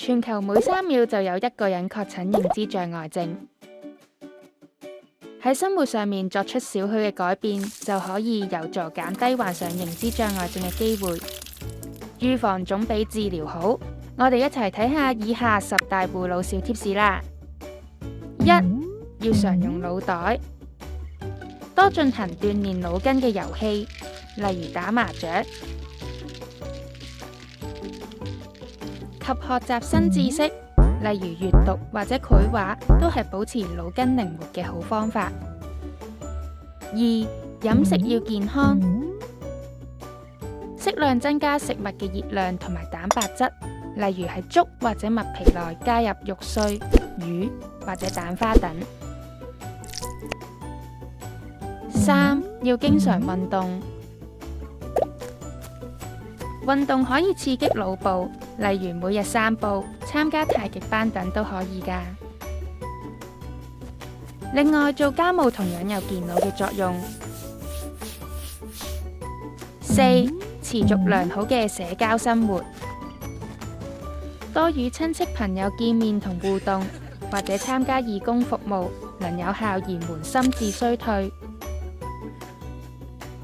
全球每3秒就有1個人確診認知障礙症。喺生活上面作出少許嘅改變，就可以有助減低患上認知障礙症嘅機會。預防總比治療好。我哋一齊睇下以下10大護腦小貼士啦。1. 要常用腦袋，多進行鍛鍊腦筋嘅遊戲，例如打麻雀，及學習新知識，例如閱讀或者繪畫，都係保持腦筋靈活嘅好方法。2. 飲食要健康，適量增加食物嘅熱量同埋蛋白質，例如喺粥或者麥皮內加入肉碎、魚或者蛋花等。3. 要經常運動，運動可以刺激腦部，例如每日散步、參加太極班等都可以㗎。另外，做家務同樣有健腦嘅作用。4. 持續良好嘅社交生活，多與親戚朋友見面同互動，或者參加義工服務，能有效延緩心智衰退。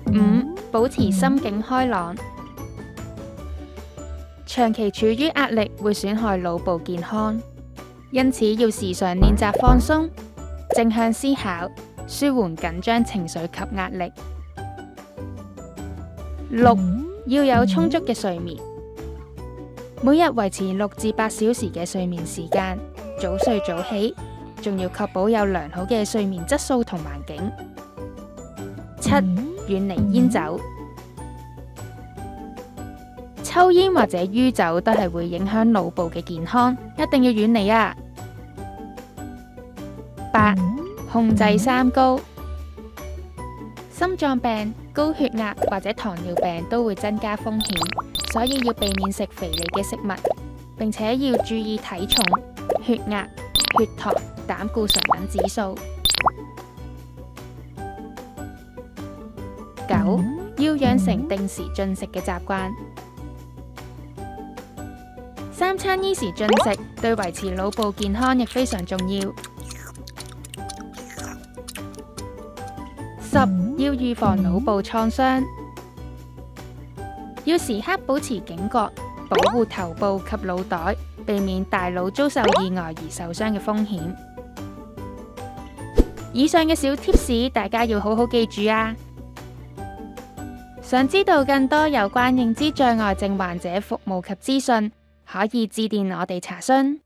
5. 保持心境開朗，長期處於壓力會損害腦部健康，因此要時常練習放鬆、正向思考，舒緩緊張情緒及壓力。6. 要有充足嘅睡眠，每日維持6至8小時嘅睡眠時間，早睡早起，仲要確保有良好嘅睡眠質素同環境。7. 遠離煙酒，抽煙或者酗酒都係會影響腦部嘅健康，一定要遠離啊。8. 控制三高，心臟病、高血壓或者糖尿病都會增加風險，所以要避免食肥膩嘅食物，並且要注意體重、血壓、血糖、膽固醇等指數。9. 要養成定時進食嘅習慣，3餐依時進食對維持腦部健康亦非常重要。10. 要預防腦部創傷，要時刻保持警覺，保護頭部及腦袋，避免大腦遭受意外而受傷嘅風險。以上嘅小貼士，大家要好好記住啊！想知道更多有關認知障礙症患者服務及資訊，可以致電我哋查詢。